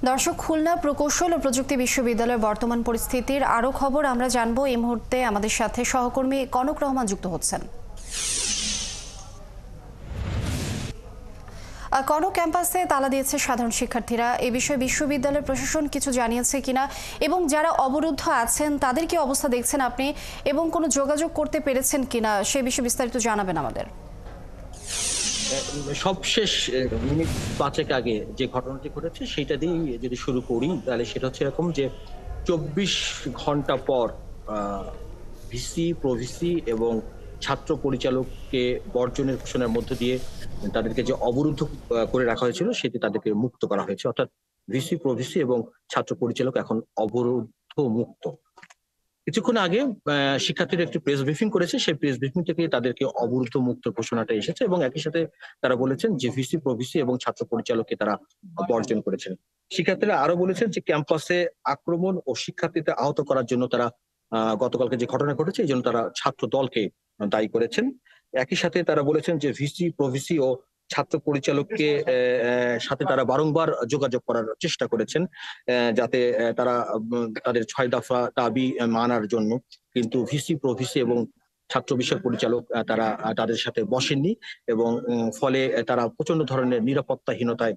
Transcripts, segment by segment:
দর্শক, খুলনা প্রকৌশল ও প্রযুক্তি বিশ্ববিদ্যালয়ের বর্তমান পরিস্থিতির আরও খবর আমরা জানবো। এই মুহূর্তে আমাদের সাথে সহকর্মী কনক রহমান যুক্ত হচ্ছেন। কনক, ক্যাম্পাসে তালা দিয়েছে সাধারণ শিক্ষার্থীরা, এ বিষয়ে বিশ্ববিদ্যালয়ের প্রশাসন কিছু জানিয়েছে কিনা এবং যারা অবরুদ্ধ আছেন তাদের কি অবস্থা দেখছেন আপনি এবং কোনো যোগাযোগ করতে পেরেছেন কিনা সে বিষয়ে বিস্তারিত জানাবেন আমাদের। সবশেষ মিনিট ৫ আগে যে ঘটনাটি ঘটেছে সেটা দিয়ে যদি শুরু করি, তাহলে সেটা হচ্ছে এরকম যে ২৪ ঘন্টা পর ভিসি, প্রভিসি এবং ছাত্র পরিচালককে বর্জনের ঘোষণার মধ্য দিয়ে তাদেরকে যে অবরুদ্ধ করে রাখা হয়েছিল সেটি তাদেরকে মুক্ত করা হয়েছে। অর্থাৎ ভিসি, প্রভিসি এবং ছাত্র পরিচালক এখন অবরুদ্ধ মুক্ত। কিছুক্ষণ আগে শিক্ষার্থীরা একটি প্রেস ব্রিফিং করেছে, সেই প্রেস ব্রিফিং থেকে তাদেরকে অবরুদ্ধ মুক্ত ঘোষণাটা এসেছে এবং একই সাথে তারা বলেছেন যে ভিসি, প্রভিসি এবং ছাত্র পরিচালককে তারা বর্জন করেছেন। শিক্ষার্থীরা আরো বলেছেন যে ক্যাম্পাসে আক্রমণ ও শিক্ষার্থীদের আহত করার জন্য তারা গতকালকে যে ঘটনা ঘটেছে এই জন্য তারা ছাত্র দলকে দায়ী করেছেন। একই সাথে তারা বলেছেন যে ভিসি, প্রভিসি ও ছাত্র পরিচালককে সাথে তারা বারংবার যোগাযোগ করার চেষ্টা করেছেন যাতে তারা তাদের ৬ দফা দাবি মানার জন্য, কিন্তু ভিসি, প্রভিসি এবং ছাত্র বিষয়ক পরিচালক তারা তাদের সাথে বসেননি এবং ফলে তারা প্রচন্ড ধরনের নিরাপত্তাহীনতায়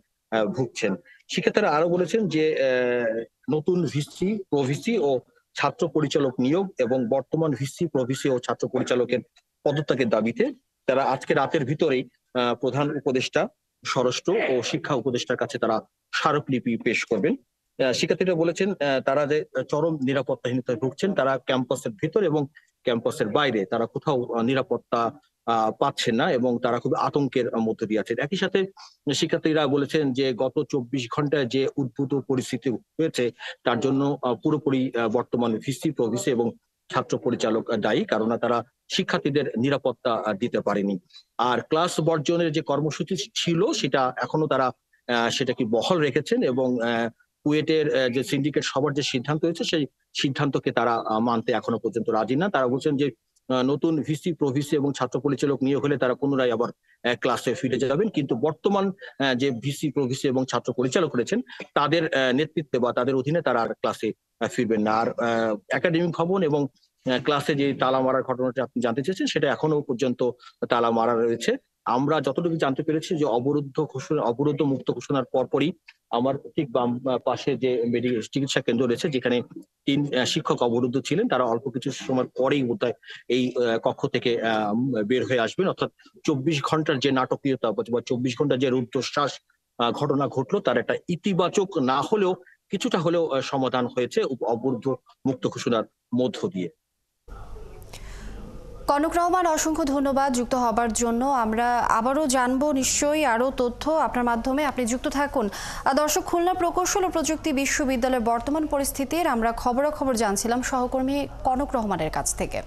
ভুগছেন। শিক্ষার্থীরা আরো বলেছেন যে নতুন ভিসি, প্রভিসি ও ছাত্র পরিচালক নিয়োগ এবং বর্তমান ভিসি, প্রভিসি ও ছাত্র পরিচালকের পদত্যাগের দাবিতে তারা আজকে রাতের ভিতরেই প্রধান উপদেষ্টা, স্বরাষ্ট্র ও শিক্ষা উপদেষ্টার কাছে তারা স্মারকলিপি পেশ করবেন। শিক্ষার্থীরা বলেছেন তারা যে চরম নিরাপত্তাহীনতায় ভুগছেন, তারা ক্যাম্পাসের ভিতর এবং ক্যাম্পাসের বাইরে তারা কোথাও নিরাপত্তা পাচ্ছেন না এবং তারা খুব আতঙ্কের মধ্যে দিয়ে আছেন। একই সাথে শিক্ষার্থীরা বলেছেন যে গত ২৪ ঘন্টায় যে উদ্ভূত পরিস্থিতি হয়েছে তার জন্য পুরোপুরি বর্তমান ভিসি, প্রভিসি এবং ছাত্র পরিচালক দায়ী, কারণ তারা শিক্ষার্থীদের নিরাপত্তা দিতে পারেনি। আর ক্লাস বর্জনের যে কর্মসূচি ছিল সেটা এখনো তারা সেটাকে বহাল রেখেছেন এবং কুয়েটের যে সিন্ডিকেট সভার যে সিদ্ধান্ত হয়েছে সেই সিদ্ধান্তকে তারা মানতে এখনো পর্যন্ত রাজি না। তারা বলছেন যে নতুন ভিসি, প্রভিসি এবং ছাত্র পরিচালক নিয়োগ হলে তারা পুনরায় আবার ক্লাসে ফিরে যাবেন, কিন্তু বর্তমান যে ভিসি, প্রভিসি এবং ছাত্র পরিচালক রয়েছেন তাদের নেতৃত্বে বা তাদের অধীনে তারা আর ক্লাসে ফিরবেন না। আর একাডেমিক ভবন এবং ক্লাসে যে তালা মারার ঘটনাটি আপনি জানতে চেয়েছেন সেটা এখনো পর্যন্ত তালা মারা রয়েছে। আমরা যতটুকু জানতে পেরেছি যে অবরুদ্ধ মুক্ত ঘোষণার পরপরই আমার ঠিক বাম পাশে যে চিকিৎসা কেন্দ্র রয়েছে যেখানে ৩ শিক্ষক অবরুদ্ধ ছিলেন, তারা অল্প কিছু সময় পরেই বোধহয় এই কক্ষ থেকে বের হয়ে আসবেন। অর্থাৎ ২৪ ঘন্টার যে নাটকীয়তা বা ২৪ ঘন্টার যে রুদ্ধশ্বাস ঘটনা ঘটলো তার একটা ইতিবাচক না হলেও কিছুটা হলেও সমাধান হয়েছে অবরুদ্ধ মুক্ত ঘোষণার মধ্য দিয়ে। কনক রহমান, অসংখ্য ধন্যবাদ যুক্ত হবার জন্য। আমরা আবারও জানবো নিশ্চয়ই আরও তথ্য আপনার মাধ্যমে, আপনি যুক্ত থাকুন। দর্শক, খুলনা প্রকৌশল ও প্রযুক্তি বিশ্ববিদ্যালয়ের বর্তমান পরিস্থিতির আমরা খবরাখবর জানছিলাম সহকর্মী কনক রহমানের কাছ থেকে।